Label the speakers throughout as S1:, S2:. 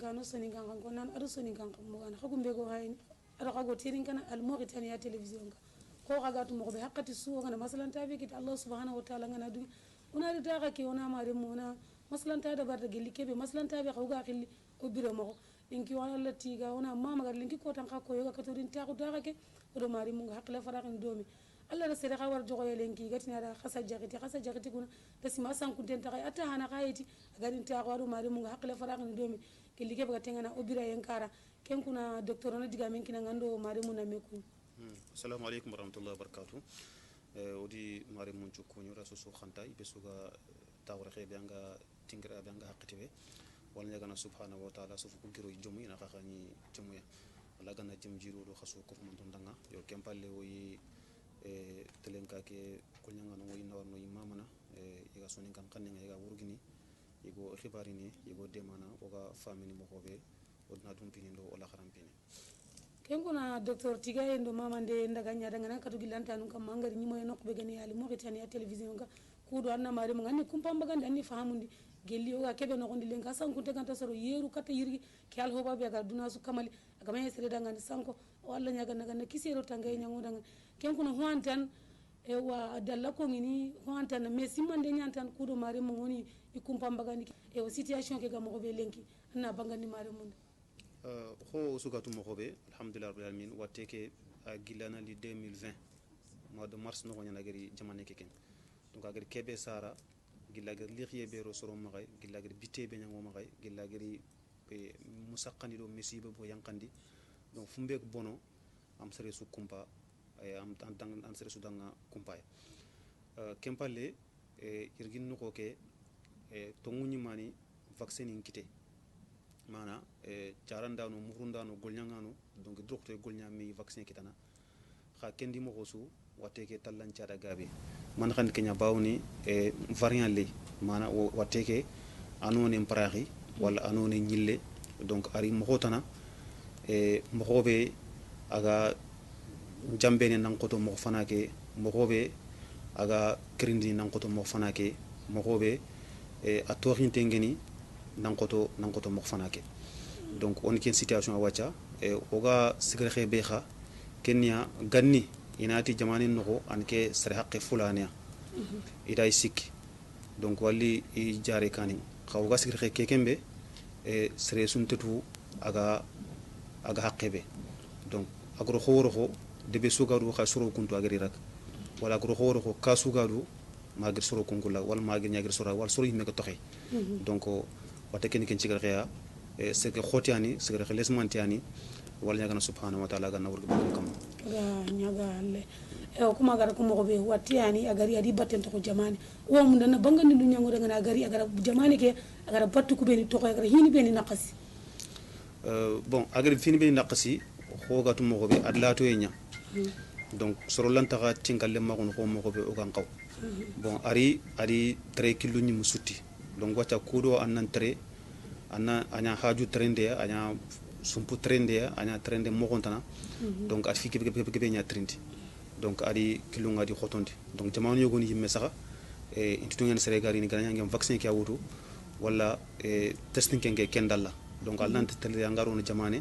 S1: Kano soninkan kan konan ado soninkan kan mogana khagumbe go hayni ado khago tirin kana al Mauritania television ko khaga to mo be hakati su ngana masalan tabe kit Allah subhanahu wa ta'ala ngana du una da daga ke ona mare mona masalan ta da bar da gelli kebe masalan tabe khawga khilli o biro mo linki wala lati ga ona mama gar linki ko tan ka ko yoga katorin ta ko daga ke do mare mo hakla farakin domi Allah da sere khawar jogo yelenki gatina da khasa jagiti kuna tasima san kunten ta ata hana kayiti garin ta ko do mare mo hakla farakin domi kelli ke baga tengana obira yankara ken kuna docteur na diga men kina ngando mare mo na meku
S2: assalamu alaikum warahmatullahi wabarakatuh odi mare mun cukkuñu rasu su khanta ibe suga tawra khebe anga tingra be anga hakitibe wala nyagana subhanahu wa ta'ala sufu giro jomu ina khani jomu ya wala gana jëm jiro do khasu ko mon danga yo kempalle woyi telenka ke ko nyanga no woyi nawno imamana iga sonin kan kanne iga wurgini igo khibarini igo demana oga famini mo hobe odna dum pinindo wala kharampini
S1: kenkuna docteur tiga endo mamande ndaga nya daga nan katu gilanta nun kam mangari nyimo en nokbe gani ali Mauritania television ga kudo anna mari mo ngani kumpamba gandi anni fahamundi gelli o ga kebe no gondi len ka sanku te ganta soro yeru kata yirgi kyal hoba be ga duna su kamali aga may sere daga ni sanko walla nyaga naga na kisero tangay nyango daga kenkuna huantan e wa dalla ko ngini huantan me simande nyantan kudo mari mo ngoni ikumpamba gandi e o situation ke ga mo be lenki anna bangani mari mo
S2: ho sugatu mo hobe alhamdulillah rabbil alamin wateke gilana li 2020 mois de mars no nyana gari jamane keken donc agari kebe sara gilla gari lixiye be ro soro magay gilla gari bité be nyango magay gilla gari be musaqqani do mesibe bo yankandi donc fumbe ko bono am sere su kumpa am tan an sere su danga kumpa kempalle irgin no ko ke to nguni mani vaccine kité mana jarandano murundano golnyangano donc docteur golnyami vaccin kitana kha kendi mo xosu wateke tallan ciada gabe man xand kenya bawni variant li mana wateke anone mpraxi wala anone ñille donc ari mo xotana mo xobe aga jambene nang koto mo fanake mo xobe aga krindi nang koto mo fanake mo xobe a toxinte ngeni nankoto mo fanake donc on ken situation wacha oga sigre bexa kenya ganni inati jamani no anke sare haqqe fulania ida sik donc walli i jare kani xawga sigre kekembe sare suntetu aga haqqebe donc agro khoro debe sugaru kha suro kuntu agri rak wala agro khoro ka sugaru magir suro kunkula wala magir nyagir sura wala suro yimme ko toxe donc wateke ni ken cigar xeya c'est que khotiani c'est que lesmantiani wala ñagana subhanahu wa ta'ala ganna wurgo kam
S1: ga ñaga le e kuma gara ko mo be watiani agari adi batten to jamani o mun dana bangani lu ñango daga agari agara jamani ke agara battu ko beni to ko agara hini beni naqasi
S2: bon agari fini beni naqasi khogatu mo be adlato yenya donc soro lantaka tingal le magun ko mo be o gan qaw bon ari 3 kilo ni musuti donc wata kudo annan tre anna anya haju trende anya sumpu trende anya trende mo kontana donc at fiki be nya trende donc ari kilo ngadi khotonde donc jamanu yogoni yimme saxa intu ngene sere gari ni ganya ngam vaccin ki awutu wala testing kenge kendalla donc al nante tele ngaro no jamane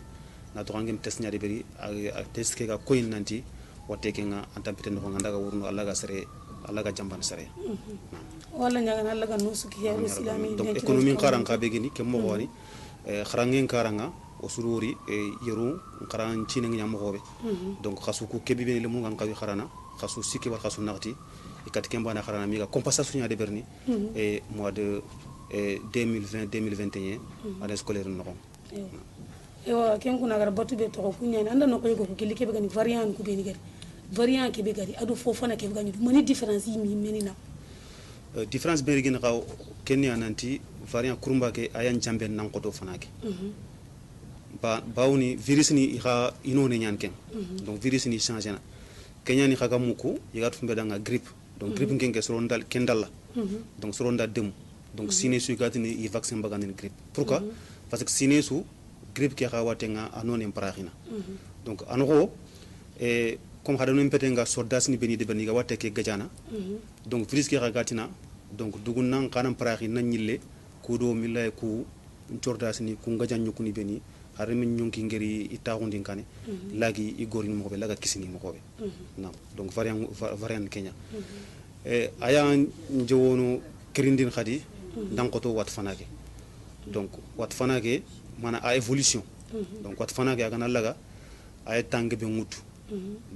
S2: na to ngam test nyaade beri test ke ga koyin nanti watte ke nga antampete no nganda ga wurno alla ga sere alla ga jamban sere
S1: wala ñaga alla ga nusuki ya islami
S2: donc économie karan ka begini ke mo woni kharangen karanga o sururi yeru karan cine ngam mo hobe donc khasu ku kebi be le mo ngam kawi kharana khasu sikki war khasu naqti ikat kembana kharana mi ga compensation ya de berni mois de 2020 2021 année scolaire no
S1: ewa ken kuna gar batu be to ko nyani anda no ko ko kili ke be gani variant ku be ni gari variant ke be gari adu fofana ke be gani mani différence yi mi menina
S2: différence be gina xaw kenya nanti variant kurumba ke ayan jambe nan ko do fanake bawni virus ni xa inone nyan ken donc virus ni changer na kenya ni xaga muku yigat fumbe danga grippe donc grippe ngen ke soro ndal kendalla donc soro ndal dem donc sine su gatini i vaccin bagandini grippe pourquoi parce que sine su grippe ke xa watenga anone paraxina donc anoxo comme xada no petenga soldat ni beni de beni ga watte ke gajana donc virus ke xa gatina donc dugun nan xanam paraxi na ñille kudo milla ku cordas ni ku ngajan ñukuni beni har min ñonki ngeri itaxundin kane lagi i gorin mo be laga kisini mo be nam donc variant Kenya aya njowono kirindin khadi dankoto wat fanake donc wat fanake mana a évolution donc wat fanake aga laga ay tangé be mutu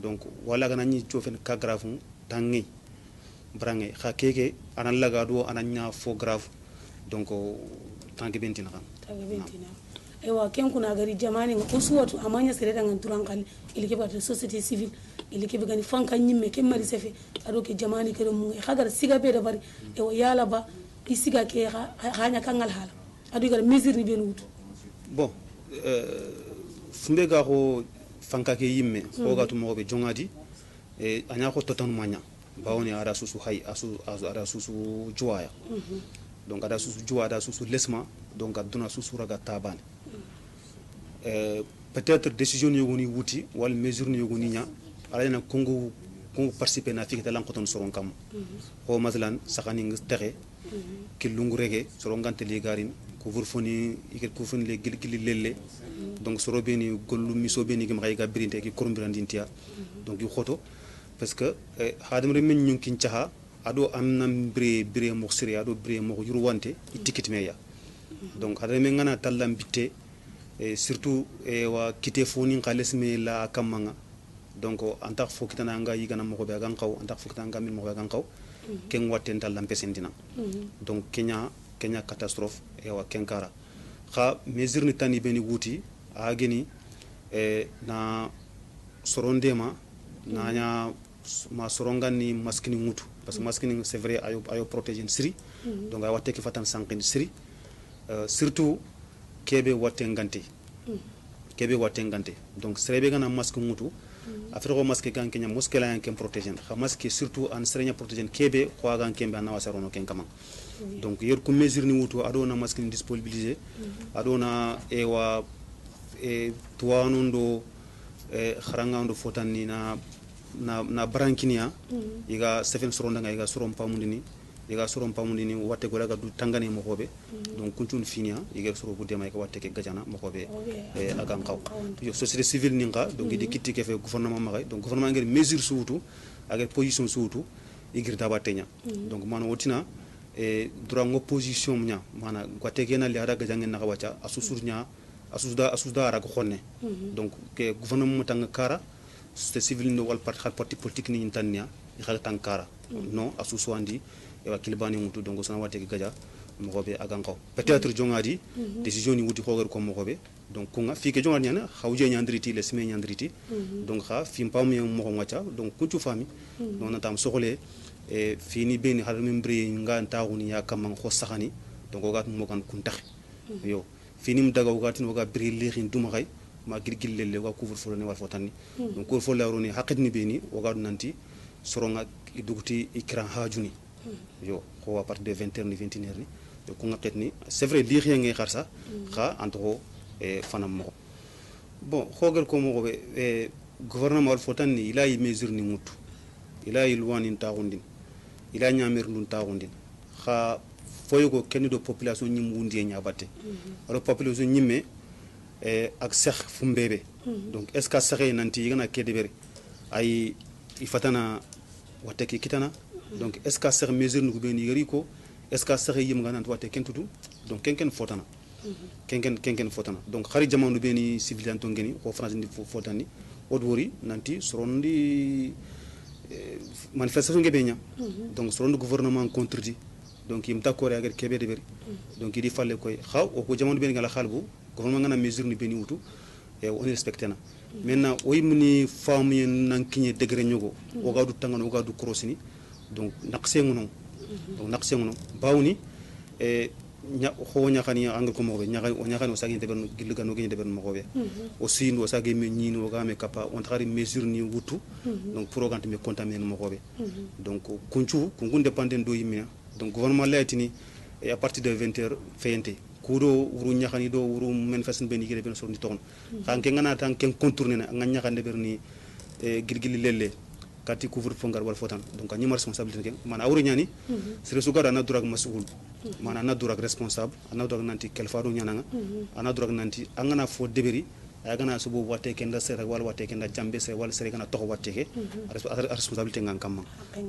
S2: donc wala ga nani jofen ka grave tangi brange kha keke anan laga do ananya fo grave donc tangé bentina kam
S1: tangé bentina ewa ken kuna gari jamani ko suwatu amanya sere dangan turankal ilike ba société civile ilike be gani fanka nyimme ken mari sefe ado ke jamani ke mu khagar siga be da bari ewa yala ba isiga ke hanya kangal hala ado gar mesure ni ben wutu
S2: bon fumbe ga ko fanka ke yimme ko ga to mo be jongadi anya ko totan manya bawoni ara susu hay asu ara susu juwaya donc ada susu juwa ada susu lesma donc aduna susu raga tabane peut-être décision yogoni wuti wal mesure yogoni nya ala na kongo participer na fikita lankoton soron kam ko masalan sakani ngi tere ki lungu rege soron gante li garin ko vurfoni ikel ko fon le gil lelle donc soro beni gollu miso beni gi magay ga birinte ki korumbirandintia donc yu khoto parce que hadam re men nyun kin taha ado amnam bre mo siri ado bre mo yurwante itikit meya donc hadam men ngana tallam bitte surtout wa kité foni xaliss me la kamanga donc antax fo kitana nga yigana mo ko be gan xaw antax fo kitana nga min mo be gan xaw ken watten tallam pesendina donc Kenya catastrophe wa kenkara kha mesure ni tani beni wuti a geni na sorondema nanya ma sorongani maskini mutu parce que maskini c'est vrai ayo protéger siri donc ay watte ki fatan sankin siri surtout kebe watte ngante donc serebe gana masque mutu afre ko masque kan Kenya moskela yan ken protéger kha masque surtout an serenya protéger kebe ko gan kembe na wasarono ken kama donc yor ko mesure ni wutu adona masque ni disponibiliser adona ewa tuwanundo kharangando fotani na brankinia iga seven soronda nga iga sorom pamundini watte go laga du tangane mo hobe donc kuntun finia iga soro bu dema iga watte ke gajana mo hobe agan xaw yo société civile ninga donc di kitti ke fe gouvernement magay donc gouvernement ngel mesure suutu avec position suutu igir dabatenya donc man wotina droit opposition nya mana watte ke na li ada gajangen na wacha asusurnya asuda ara ko xonne donc ke gouvernement tang kara société civile no wal parti politique ni tanya xal tankara non asusu andi e wakil bani mutu donc sana watte gaja mo gobe aganko peut-être jongadi décision ni wuti xogar ko mo gobe donc kunga fi ke jongadi nyana xawje nyandriti le semaine nyandriti donc xa fi pam mo ngocha donc kuntu fami non tam soxole e fini beni har membri nga taawuni ya kam ko saxani donc gat mo kan kuntax yo fini mu daga gatin waga bri lexin duma xay ma girgil lele wa couvre feu ne war fotani donc couvre feu la roni haqidni beni waga nanti soronga duguti ikran hajuni yo ko à partir de 20h ni 21h ni donc ko ngaketni c'est vrai li xiyenge xarsa xa antro fanam mo bon xogal ko mo be gouvernement wal fotani ila yi mesure ni mutu ila yi loi ni taxundin ila ñamir ndun taxundin xa foyugo kenni do population ñim wundi ñabatte aro population ñimme ak sax fu mbebe donc est ce que saxé nanti yigana kedibere ay ifatana watte ki kitana donc est ce que sax mesure nu ben yiri ko est ce que sax yim ngana watte ken tudu donc ken fotana ken fotana donc xari jamanu beni civilian to ngeni ko france ndi fotani odwori nanti sorondi manifestation ngebenya donc sorondi gouvernement contredit donc yim d'accord ak kebe de beri donc idi falle koy xaw o ko jamanu beni ngala xalbu gouvernement ngana mesure ni beni wutu e on respecte na maintenant o yimni famu nan kigne degré ñogo o gadu tangano o gadu crossini donc naqse ngono donc naqse ngono bawni e nya ho nya khani angal ko mo be nya khani o sagi deben gilga no gine deben mo be o sin o sagi me ñino o game kapa on tari mesure ni wutu donc programme me contaminer mo be donc kunchu kungun dépendant do yimina donc gouvernement laytini et à partir de 20h feyente kudo wuru ñaxani do wuru manifestation ben yigere ben sorni ton xanke ngana tan ken contourner na nga ñaxande berni gilgili lelle kati couvre fongar wal fotan donc a ñima responsabilité ken mana awru ñani sere sugara na durak mas'ul mana na durak responsable ana durak nanti kelfado ñananga ana durak nanti angana fo deberi ay gana subu watte ken da sere wal watte ken da jambe sere wal sere gana to watte ke responsabilité ngan kam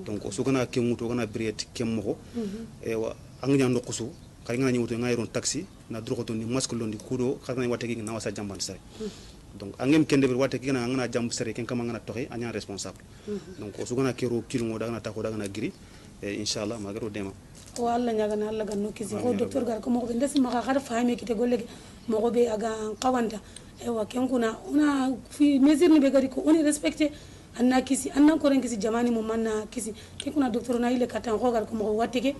S2: donc su gana ke muto gana briet kem mo e wa angnya ndokusu kari ngana ñewto ngayron taxi na droxoto ni masque londi kudo xar ngana watte ke na wasa jamban sere donc angem kende ber watte ke ngana jamb sere ken kam ngana toxe anya responsable donc su gana kero kilmo da ngana taxo da ngana giri e inshallah magaro dema
S1: o alla ñagana alla ganno kisi ko docteur gar ko mo be ndesi maka xara fahami kite golle mo go be aga qawanta e wa ken kuna una fi mesure ni be gari ko on respecté anna kisi anna ko ren kisi jamani mo manna kisi ke kuna docteur na ile katan ko gar ko mo watte ke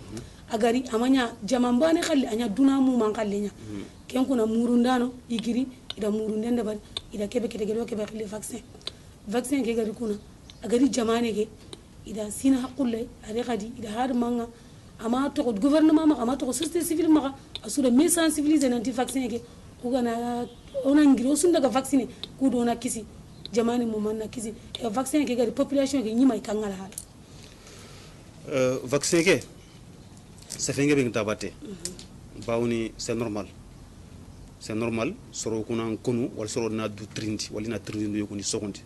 S1: agari amanya jamambane khalli anya duna mu man khallinya ken kuna murundano igiri ida murundende bari ida kebe kete gelo kebe khili vaccin ke gari kuna agari jamane ke ida sina hakulle ari gadi ida har manga ama to gouvernement ma ama to société civile ma asura mais sensibiliser nanti vaccin ke ko gana ona ngiro sun daga vacciner ku do na kisi jamani mo man na kisi e vaccin ke gari population ke nyima kangala hal
S2: vaccin ke ça fait ngebe ngtabate bawni c'est normal soro kuna konu wal soro na du trindi wal na trindi yokoni sokondi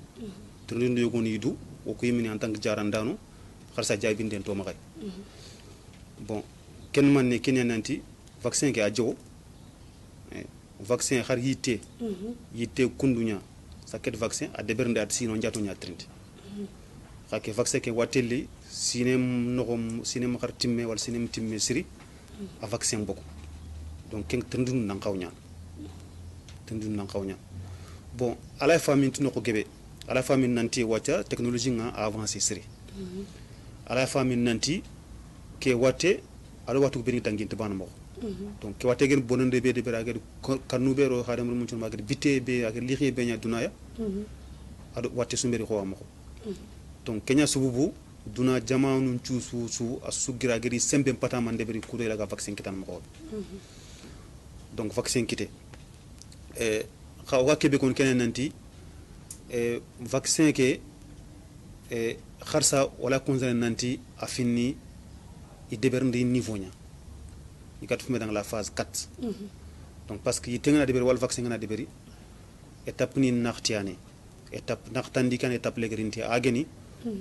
S2: trindi yokoni du o ko yimini en tant que jarandano kharsa jabinde to magay bon ken man ne kenya nanti vaccin ke ajo vaccin khar yité kundunya saket vaccin a debernde at sino njato nya trindi khake vaccin ke wateli sinem noxom sinem khar timme wal sinem timme siri a vaccin boko donc ken tendun nan xawnya bon ala famine tino ko gebe ala famine nanti wata technologie nga avancé siri ala famine nanti ke wate ala watu beni tanginte bana mo donc ke wate gen bonande be de beraga kanube ro khadam mun tun magade bité be ak likhé be nya dunaya ado wate sumberi ko amako donc kenya sububu duna jamanu ciusu su asugira gari sembe pata man deberi kudo la vaccin kitan mo donc vaccin kité xawa kebe kon kenen nanti vaccin ke kharsa wala konzane nanti afini i deberndi niveau nya i kat fume dans la phase 4 donc parce que yitenga deberi wal vaccin ngana deberi étape ni naxtiane étape naxtandi kan étape legrinti ageni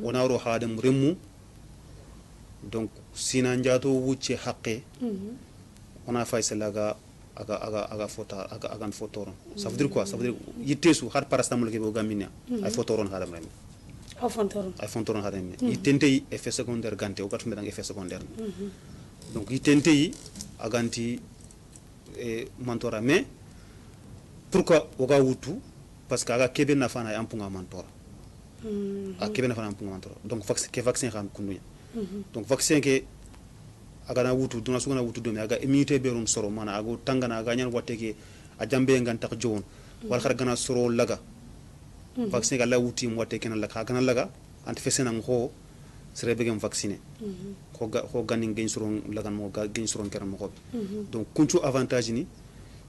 S2: ona ro hadam remu donc sina njato wucce haqqe ona faisalaga aga fota aga fotoron ça veut dire quoi ça veut dire yittesu har parastamol ke bo gamina ay fotoron hadam rem ay fontoron hadam yitente effet secondaire gante o gatme dang effet secondaire donc yitente yi aganti mantora mais pourquoi oga wutu parce que aga kebe na fana ampunga mantora a kebe na fana ampunga mantora donc vaccin kan kununya donc vaccin ke aga na wutu duna sugana wutu do me aga immunité be ron soro mana ago tangana aga nyan wateke a jambe ngan tak jowon wal khar gana soro laga vaccin ga la wuti mo wateke na laga gana laga ant fesena ngo sere be gam vacciner ko ganin gain soro laga mo ga gain soro keram ko donc kunchu avantage ni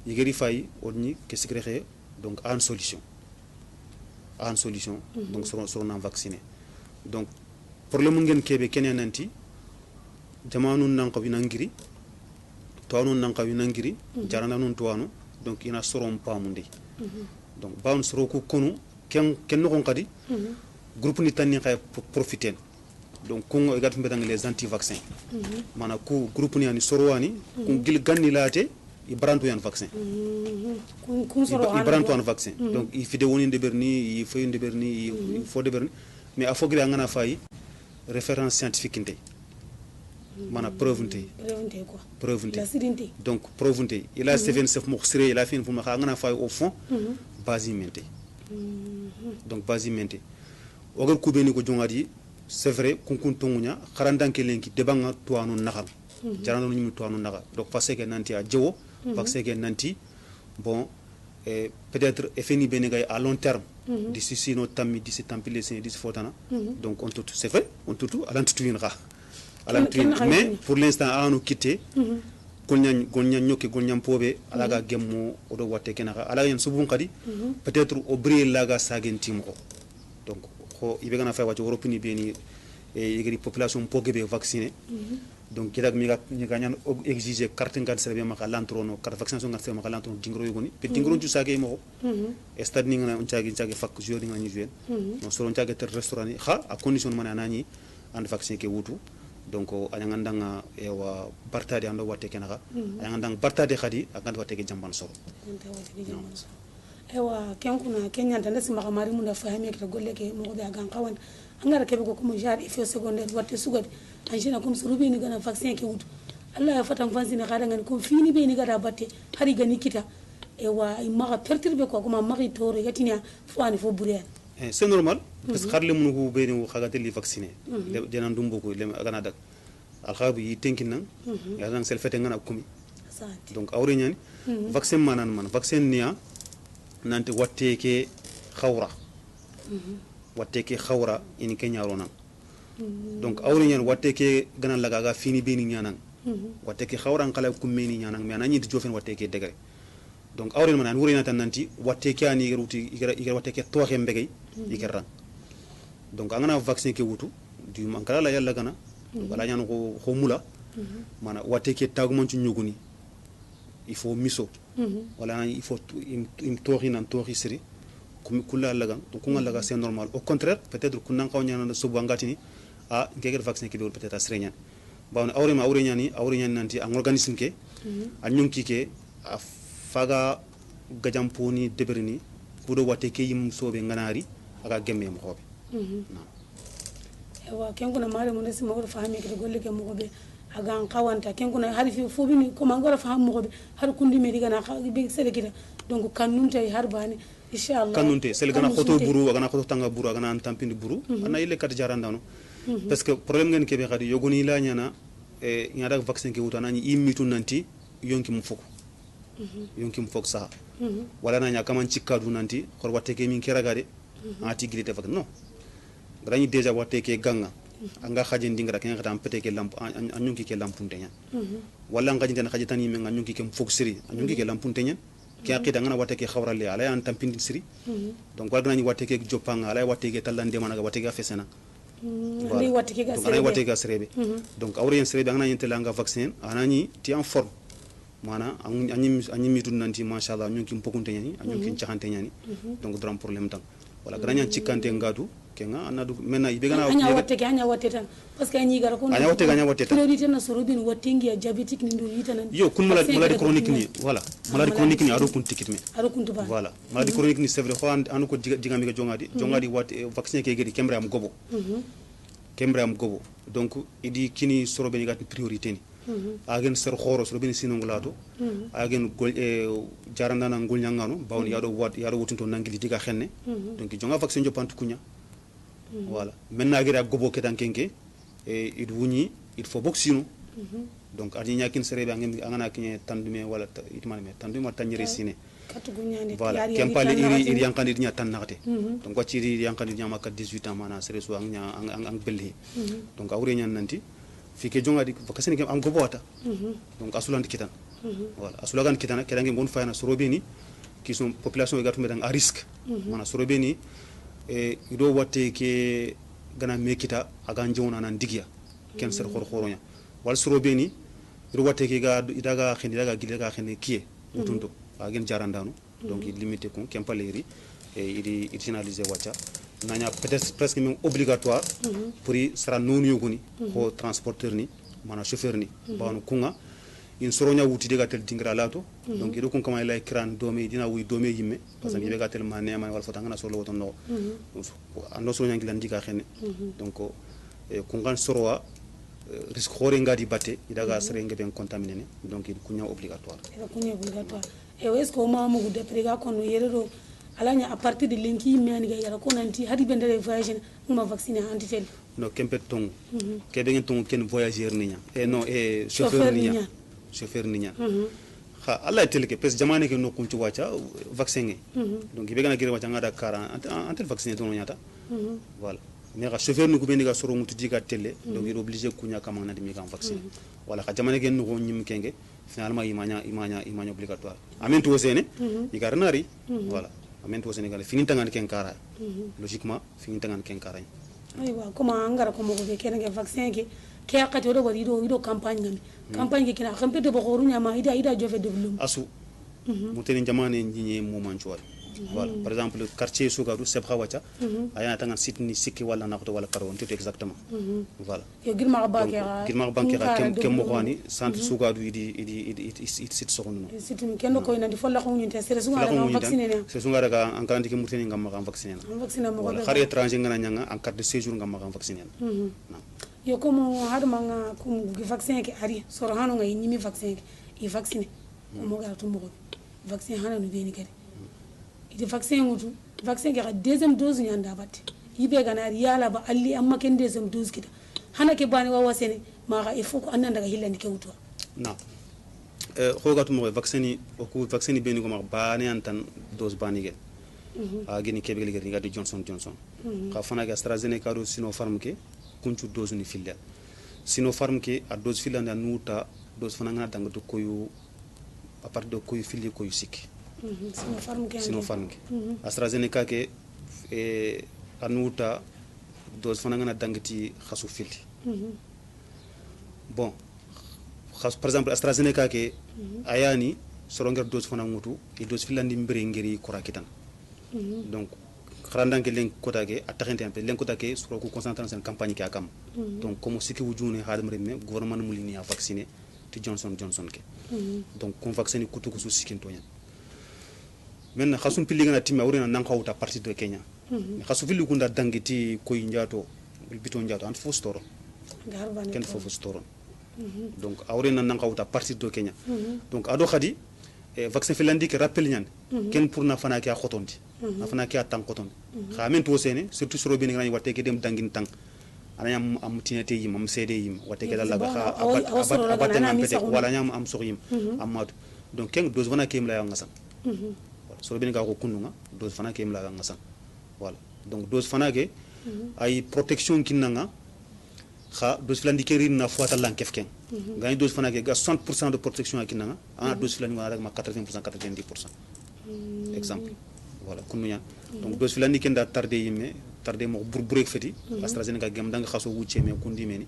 S2: yigeri fay odni ke secret donc en solution donc soro na vacciner donc problème ngeen kebe kenen nanti jamanu nanka winangiri toanu nanka winangiri jarana nun toanu donc ina sorom pamundi donc baun soro ko konu ken no kadi groupe ni tanni kay profiter donc kongo e gatmbe dang les anti vaccins mana ku groupe ni ani sorowani ku gil ganni laate i branto yan vaccin
S1: kun soro
S2: i branto an vaccin donc il fide woni de berni il faut de berni il faut de berni mais a fogri ngana fay référence scientifique ndé mana preuve
S1: quoi
S2: preuve
S1: la sidinté
S2: donc preuve ndé il a 7 mo xré il a fin fu ma ngana fay au fond basi menté donc basi menté ogar kubeni ko jongadi c'est vrai kunkun tongunya kharandanke lenki debanga toanu nakam jarano nyimi toanu naka donc parce que nanti a jewo parce que nanti bon peut-être effet benegay à long terme d'ici sino tammi d'ici tampile sen d'ici fotana donc on tout c'est vrai on tout à l'antuinra mais pour l'instant à nous quitter golnya nyoke golnya pobe alaga gemmo odo watte kenaka alaga yen subun kadi peut-être au bril laga sagen timko donc ko ibe gana fa wati europini beni e igri population pogebe vacciné donc kidak mi ga nyan exiger carte ngad serbe maka lantrono carte vaccination ngad serbe maka lantrono dingro yogoni pe dingro ju sage mo e stade ni ngana unchagi fak jori ngani juen no so unchagi ter restaurant ha a condition mana nani and vaccin ke wutu donc anyangandanga ewa bartade ando watte kenaka anyangandang bartade khadi akand watte ke jamban soro
S1: ewa kenkuna kenya tanda si makamari munda fahimi ke golle ke mo be agan kawan angara kebe ko kuma jar ifo secondaire watte sugad anjina kum surubi ni gana vaccin ke wutu Allah ya fatan fansi ne kada ngani kum fini be ni gada batte hari gani kita ewa imaga perturbe ko kuma magi tore yatinya fani fo buriya
S2: c'est normal parce que xarle mun ko be ni xagate li vacciner denan dum boko le agana dak al khabu yi tenkin nan ya nan sel fete ngana kumi donc awre nyani vaccin manan man vaccin niya nanti watte ke khawra watte ke khawra in kenya rona donc awre nyani watte ke gana laga ga fini be ni nyanan watte ke khawra ngala kummeni nyanan mais anani di jofen watte ke degré donc awre man wuri natan nanti watte ke ani ruti igar watte ke to xembegay ikerran donc angana vaccin ke wutu du mankala la yalla gana wala nyano ko mula mana watte ke tagumon ci ñuguni il faut miso wala il faut im tori nan tori siri kula lagan donc kunga laga c'est normal au contraire peut-être kunnan kaw nyana subu ngatini a ngegel vaccin ke do peut-être asreñan bawna awre nyani nanti an organisme ke an nyunki ke a faga gajamponi deberni kudo watte ke yim sobe nganari aga gemme mo xobe
S1: ewa kenkuna mare mo nesi mo fahami ke golle ke mo be agan kawanta kenkuna har fi fo bini ko mangora faham mo be har kundi me diga na be sele kita donc kanunte har bani inshallah
S2: kanunte sele gana khoto buru gana khoto tanga buru gana an tampindi buru ana ile kat jarandano parce que problème ngene ke be khadi yogoni la nyana e nyada vaccin ke wutana ni imitu nanti yonki mu fok sa wala na nya kaman cikadu nanti khor watte ke min keragade ati gilite fak non grani déjà watte ke ganga anga khaje ndingra ken khata pete ke lamp anyunki ke lampunte nya wala ngaji tan khaje tan yimen anyunki ke fok siri anyunki ke lampunte nya ke akida ngana watte ke khawrale ala an tampindi siri donc wala grani watte ke jopanga ala watte ke talande mana watte ke fesena
S1: ali watte ke
S2: serebe donc awre en serebe ngana yentela nga vaccin anani ti en forme mana anyi mitun nanti machallah nyunki mpokunte nyani anyunki chahante nyani donc dram problème tan wala grani an cikante ngadu kenga anadu mena ibe gana
S1: anya watte tan parce que anyi gara ko
S2: anya watte tan
S1: priorité na sorobin wattingi ya diabétique ni ndu yitana
S2: yo kun maladie chronique ni voilà maladie chronique ni aro kun tikit me
S1: aro kun tuba
S2: voilà maladie chronique ni c'est vrai ko anu ko digami ga jongadi watte vaccin ke gedi kembre am gobo donc idi kini sorobeni gat priorité ni agen ser khoro sorobeni sinonglato agen gol jarandana ngol nyangano bawon yado wutinto nangili diga xenne donc jonga vaccin jo pantu kunya voilà maintenant agira gobo ketan kenke e il wuni il faut boxino donc adi nyakin serebe angana kinye tandume wala itman me tandume tanyere sine voilà kempale iri yankandi nya tan nakate donc wacci iri yankandi nya maka 18 ans mana sere so ang belli donc awre nyan nanti fike jonga di vaccine ke am gobo wata donc asulan kitan voilà asulagan kitana kedange bon fayna sorobeni qui sont population egatu medang à risque mana sorobeni e ido watte ke gana mekita aga njona nan digia ken ser khoronya wal sorobeni ido watte ke ga idaga khindi daga gidaga khindi kiye mutunto agen jarandano donc il limité kon kempaleri et il finaliser wacha nanya peut-être presque même obligatoire pour sera non yogoni ko transporteur ni mana chauffeur ni banu kunga in soronya wuti daga tel dingra lato donc ido kun kama lay kran dome dina wuy dome yimme parce que be gatel mané man wal fotanga na solo woton no ando soronya ngilan diga xene donc kungan sorowa risque khore ngadi batte idaga sere ngeben contaminé donc il kunya obligatoire
S1: e est-ce que ma mu de prega kono yerero alanya à partir de linki meni ga yara ko nanti hadi bendere voyage ma vacciner antitel
S2: no kempetong ke bengen tong ken voyageur ninya e non e chauffeur ninya ha alla telke pes jamane ke no kunci wacha vacciner donc be gana gire wacha ngada 40 antel vacciner don nyata voilà mais ga chauffeur ni ko bendi ga soro mutu diga telle donc il obligé kunya kama na dimi kan vacciner voilà ka jamane ke no nyim kenge finalement imanya obligatoire amen to sene igara nari voilà amen to sene gale fini tangan ken kara logiquement fini tangan ken kara
S1: aywa comme angara ko mo be ken ke vaccin ke akati do bari do campagne ngami campagne ke kina xampe de bokoru nyama ida jofe develop
S2: asu muteni jamane njinye mo manchwal voilà par exemple quartier Soukadou Sebkha Wacha aya tangan sitni sikki wala nakto wala karo on exactement voilà
S1: yo girma
S2: bankera kem mo khani centre Soukadou idi sit sokono
S1: situm kendo ko ina di folla ko nyinte sere sunga daga vacciner ne
S2: se sunga daga en garantie ke muteni ngam ma vacciner
S1: mo
S2: voilà xari étranger ngana nyanga en carte de séjour ngam ma vacciner
S1: yo comme hadma nga comme vaccin ke ari soro hanu nga nyimi vaccin ke i vacciner mo ga to mo vaccin hana no beni kadi ide vaccin wutu vaccin ke deuxième dose nyanda batte yibe ganari yala ba alli amma ken deuxième dose kita hana ke bani wawa sene maga il faut ko annan daga hillandi ke wutu
S2: na khogatu mo vaccin ni ko vaccin ni beni ko ma bani antan dose bani gel a geni kebe gel gel ngadi Johnson ka fana ga AstraZeneca do Sinopharm ke kunchu dose ni filla Sinopharm ke a dose filla na nuta dose fana ngana danga to koyu à partir de koyu fili koyu sik Sinopharm ke AstraZeneca ke anuta dose fana ngana dangati khasu fili bon par exemple AstraZeneca ke ayani soronger dose fana ngutu e dose filandi mbere ngeri korakitan donc kharandanke len kota ke atakhente ampe len kota ke soro ko concentration campagne ke akam donc comme siki wujune hadamre me gouvernement mulini a vacciner ti Johnson ke donc kon vacciner kutu ko su sikinto nyen men khasum pilli ngana timma wurina nan khawta partie de Kenya khasu filli kunda dangiti koy njato bito njato ant fo store ken fo store donc awrena nan khawta partie de Kenya donc ado khadi vaccin filandi ke rappel nyan ken pour na fana ke a khotondi na fana ke a tan khotondi khamen to sene surtout soro bini ngani watte ke dem dangin tang anayam am tinete yim am cede yim watte ke dalla ga abatte ngam pete wala nyam am soyim amatu donc ken dose fana ke mla ngasa soro bini ga ko kununga dose fana ke mla ngasa voilà donc dose fana ke ay protection kinanga kha dose filandi ke rin na fota lan kefken gani dose fana ke ga 60% de protection akinanga ana dose filandi wala ma 80% 90% exemple voilà kununya donc dose filandi ken da tardé mo burburek feti AstraZeneca gem danga khaso wucce me kundi meni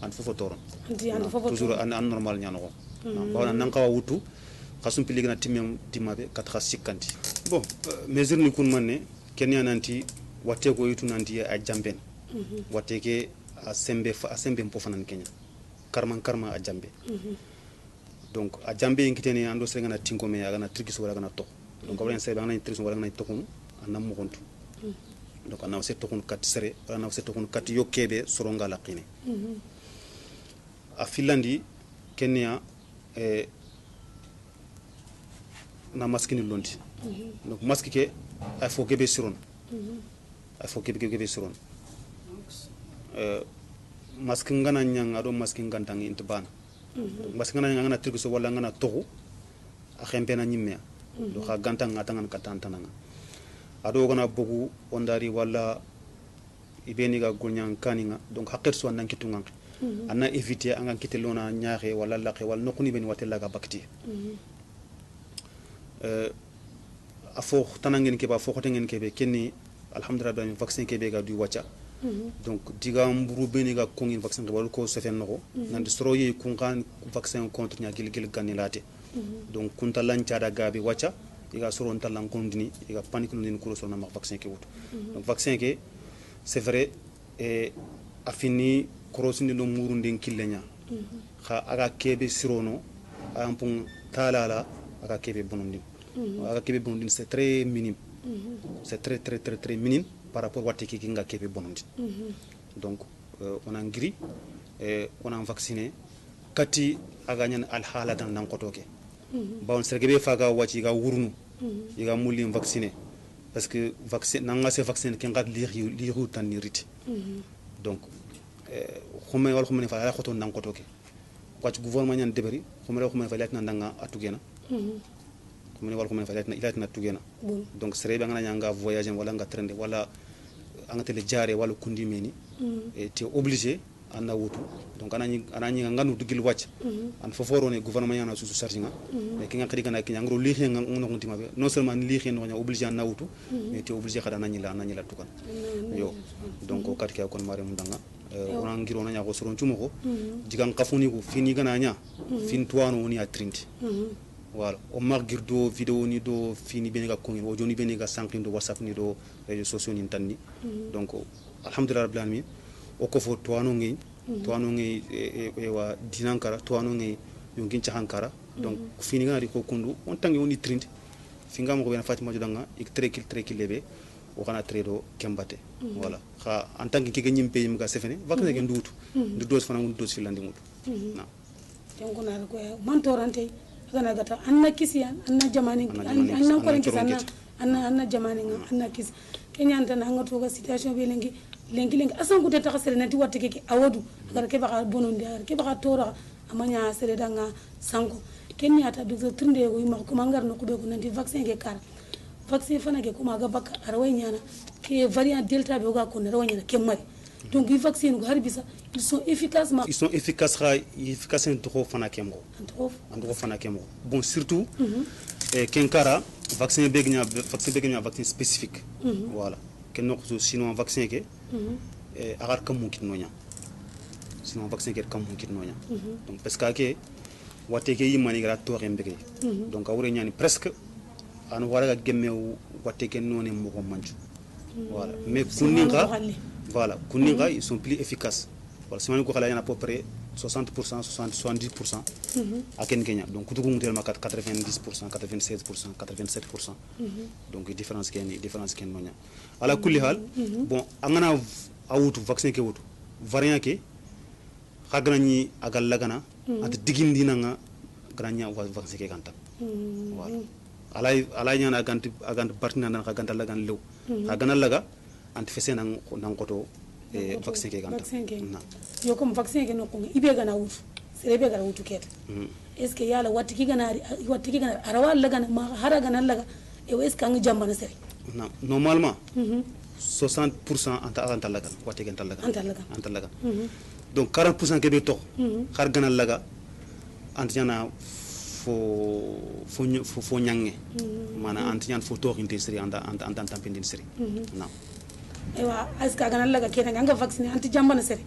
S2: an fofo toron toujours an normal nyano ko bawna nan kawa wutu khasum pili gna timabe 4 sikanti bon mesure ni kun manne kenya nanti watte ko yitu nanti a jamben watte ke a sembe mpo fanan Kenya karma a jambe donc a jambe ngitene ando sere ngana tinko me agana trikis wala gana to donc awren sere ngana trikis wala gana to kun anam mo kontu donc anam se to kun kat sere anam se to kun kat yokebe soronga la qine a filandi Kenya na maskini londi donc maski ke ay fo gebe siron maski ngana nyanga do maski ngantang intbana maski ngana nyanga na tirguso wala ngana tohu a khempena nyimme do kha gantang ngatangan katantananga ado gana bogu ondari wala ibeni ga golnyang kaninga donc haqqet so nan kitunga anna éviter anga kitelona nyaaxe wala laqe wala nokuni ben watella ga bakti afo tanangen ke ba fo khotengen ke be kenni alhamdulillah vaccin ke be ga du wacha donc diga mburu beni ga kongin vaccin wala ko sefen nako nandi soroye kungan vaccin contre nya gil ganilate donc kunta lancha da gabe wacha iga soron talan kondini iga panique ndin ko so na vaccin ke wutu donc vaccin ke c'est vrai afini korosini no muru ndin killenya kha aga kebe sirono ampun talala aga kebe bonondin c'est très minime c'est très minime par rapport à ce qui est fait bonondi donc on a ngiri on a vacciné kati agagnan al hala dan nan kotoke bawon sergebe faga wati ga wurnu iga mulli vacciné parce que vaccin nanga se vaccin ken gad liru tan niriti donc khumay wal khumay fa la khoton nan kotoke wati gouvernement nyan debari khumay fa latna ndanga atugena khumay wal khumay fa latna tugena donc serebe ngana nyanga voyager wala nga trende wala anga tele jare wala kundi meni et tu es obligé anna wutu donc anani nganu dugil wacc an foforo ne gouvernement yana sous charge nga mais ki nga khadi kana ki ngro li xé nga no ntima be non seulement li xé no obligé na wutu mais tu obligé khada nani la tukan yo donc kat ki kon mare mun danga ona ngiro na nya ko soron chumo ko jigan kafuni ko fini gana nya fin tuano woni a 30 voilà o margir do vidéo ni do fini beni ga kongin o joni beni ga sankin do whatsapp ni do réseaux sociaux ni tanni donc alhamdulillah rabbil alamin o ko fo tuano ngi e wa dinankara tuano ngi yongin chahankara donc fini ga ri ko kundu on tangi woni 30 finga mo ko ben fatima jodanga ik 3 kil lebe o kana tredo kembate voilà kha en tant que nyim pe yim ga sefene vacances ke ndutu ndu dos fana ndu dos filandi mutu na
S1: donc na ko man torante kana gata anna kisiyan anna jamani anna ko renki anna jamani anna kis kenyanta na ngato ga situation be lengi asan ko tata khasere nanti watte ke awadu gar ke baka bonondi ke baka tora amanya sere danga sanko kenyata do trinde go yima ko mangar no ko be ko nanti vaccin ke kar vaccin fana ke kuma ga baka arway nyana ke variant delta be ga ko na rawanya ke mari donc les vaccins ils sont efficaces en trop fana kemgo bon surtout kenkara vaccin vaccin spécifique voilà ken no sinon vaccin ke agar kam mo kitnonya sinon vaccin ke kam mo kitnonya donc parce que watte ke yimani gara to rembege donc awre nyani presque an wara ga gemme watte ke noni mo ko manju voilà mais voilà kuninga ils sont plus efficaces voilà c'est même ko xala yana à peu près 60% 70% à Kenya donc kutugu mutel ma 90% 96% 87% donc différence ken nonya ala kulli hal bon angana awutu vaccin ke wutu variant ke xagna ni agal lagana at digindina nga granya vaccin ke kanta voilà ala nyana agant bartina nan xaganta lagan lew xagana laga anti fese nan koto vaccin ke ganta yo comme vaccin ke no ko ibe gana wutu sere be gana wutu keta est ce que yala watti gana arawa laga ma hara gana laga e est ce que ngi jamba na sere
S2: non normalement 60% anta laga watti ganta laga donc 40% ke be to har gana laga antiana fo nyange mana antian fo to inte seri anda tampindin seri non
S1: ewa aska gana laga kenan anga vaccine anti jamba na sere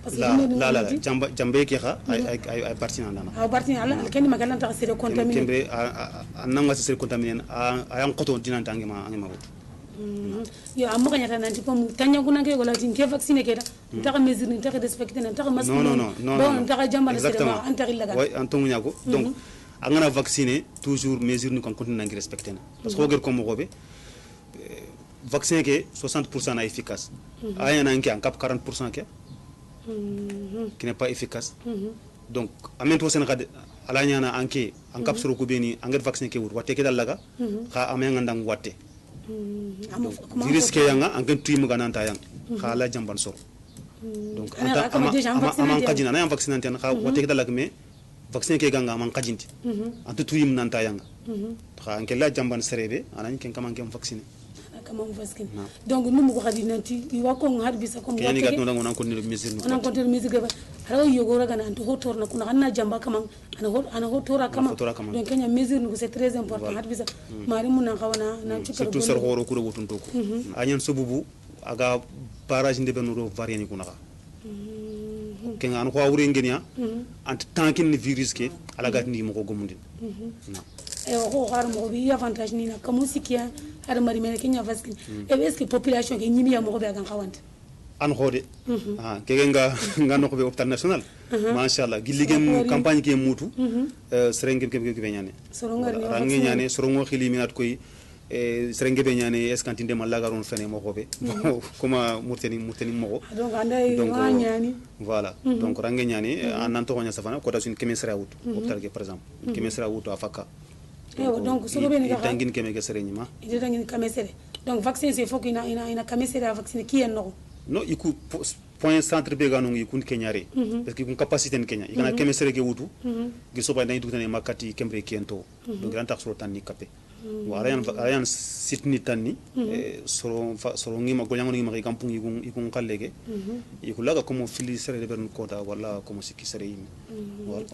S1: parce
S2: que la jambe ke kha ay partina ndana
S1: a partina ala ken magala ta sere contaminé
S2: kembe ananga sere contaminé ayan qoto dinan tangi ma wut
S1: yo amma kanya tan anti pom tanya kuna ke gola tin ke vaccine ke ta mesure ni ta respecter na ta masque
S2: non
S1: ta jamba na sere ma anta laga
S2: way antongu nyako donc angana vacciner toujours mesure ni kon continue ngi respecter na parce que ko mo gobe vaccin ke 60% na efficace ayana ngi en cap 40% ke qui n'est pas efficace donc amento sen khade ala nyana anke en cap soro ko beni angat vaccin ke wut watte ke dalaga kha amenga ndang watte virus ke yanga anken tuimu gananta yang kha la jamban soro donc ama kajina na vaccinante kha watte ke dalaga me vaccin ke ganga man kajinti antu tuim nanta yang kha anke la jamban serebe anan ken kam anke vacciner
S1: donc nous mo khadi nanti wa ko ngad bisa ko
S2: ngati yani gatno dango nan ko ni mesure
S1: on ko ter musique ba haraw yogo raga nan to hotor na kuna anna jamba kama ana hotora kama donc kenya mesure nous c'est très important had bisa mari mun na xawana nan ci
S2: surtout sar horo ko wotun to ko anyan sububu aga barrage ndebe no variant ko naka kenga an ko awre ngenia ant tankin ni virus ke ala gatni mo ko gomundin
S1: e ko har mo bi avantage ni na kamu sikia har mari mena kenya vaccine e est-ce que population ke nyimi ya mo be gan xawante
S2: an xode kege nga no ko be hôpital national machallah gilligen campagne ke mutu serengem ke ñane rangi ñane sorongo xili minat koy serengem be ñane eskantinde ma lagaron fene mo ko be kuma murteni mo
S1: donc anday wa ñani
S2: voilà donc rangi ñane an to xonya safana ko da sun kemesra wut hôpital ke par exemple kemesra wut afaka
S1: donc solo be ni ga
S2: tangin keme ke serenyima
S1: ide tangin kamesere donc vaccin c'est faut qu'il ina kamesere a vacciner qui est non
S2: no iku point centre be ganu ikun kenyare parce que kun capacité en Kenya ikana kemesere ke wutu gisoba nay dutane makati kembre kiento donc ran taxro tan ni capé wa arayan sitni tanni soro ngima golyango ngima kay kampung ikun kallege ikulaga como fili sere de bern kota wala como sikki sere yimi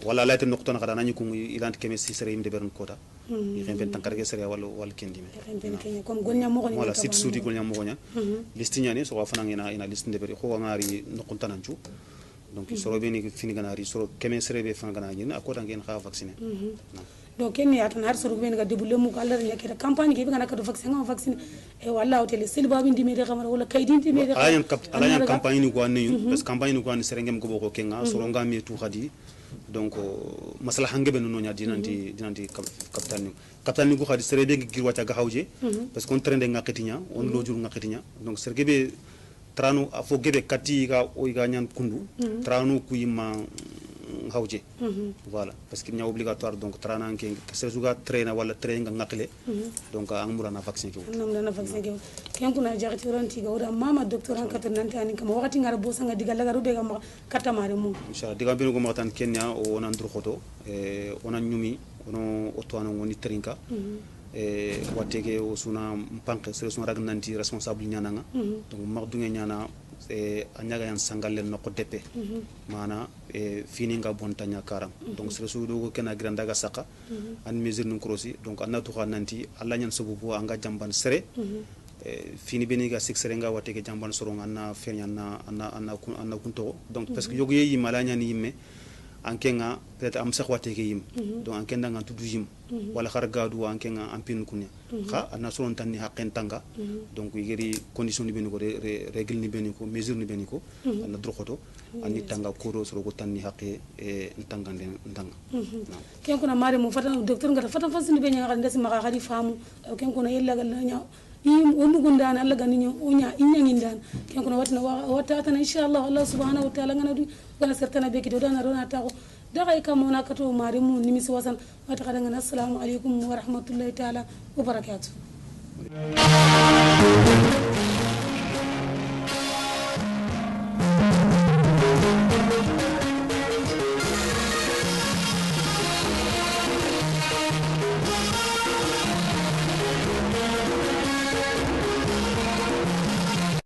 S2: wala layte nokto na kada nani kun ilant keme si sere yimi de bern kota iken pen tankarge sere wal kendime
S1: comme golnya mo ko
S2: wala sit suudi golnya mo gonya listinya ni so wa fana ina liste de ber ko ngari nokunta nanchu donc soro be ni fini ganari soro keme sere be fana ganari ni akota ngeen xa vacciner
S1: donc ken ya tan har soro be nga debule mu ko Allah yakira campagne ke be ngana ka do vacciner e walla hotel silba bi ndime de xamara wala kaydi ndime de
S2: alayan campagne ni ko anni parce que campagne ni ko anni sere ngem ko boko kenga soro ngami tu khadi donc masala hangebe no nya dinanti kapital ni ko khadi sere be ngir wata ga hawje parce que on trende ngaketinya on lojur ngaketinya donc sere gebe tranu fo gebe kati ga o ga nyan kundu tranu kuyima hawje voilà parce que nya obligatoire donc trana anke sere suga traina wala train ngakle donc ang murana vaccin ko
S1: namna vaccin ko ken kuna jagati ranti ga wada mama docteur an katar nanti ani kama wakati ngara bosa nga diga laga rube ga kata mare mu
S2: inshallah diga bino ko matan kenya o onan dur khoto onan nyumi ono otwano ngoni trinka watege o suna mpanke sere suna rag nanti responsable nyananga donc magdunge nyana a ñaga yan sangalle no ko deppe mana fini nga bontanya karam donc sere su do kena granda ga saka an mesure nun krosi donc anna to nanti alla nyan sabu bo anga jamban sere fini beni ga sere nga watege jamban soro anna fenya anna kunto donc parce que yogo yi malanya ni yimme ankenga peut-être am sax watege yim donc ankenda nga tudu yim wala khar gadu ankenga ampin kunya kha anna soron tanni haqqen tanga donc yeri condition ni beni ko règle ni beni ko mesure ni beni ko anna droxoto anni tanga koro soro ko tanni haqqe tanga den tanga
S1: ken kuna mare mo fata docteur ngata fata fasini be nyanga ndesi maka khadi famu ken kuna yella gal nya yim o mugundan alla ganinyo o nya inyangindan ken kuna watna wata tan inshallah Allah subhanahu wa ta'ala ngana du wala certana be kido dana rona ta ko daga kam na kato mari mu nimisi wasan wata kada ngana assalamu alaikum wa rahmatullahi ta'ala wa barakatuh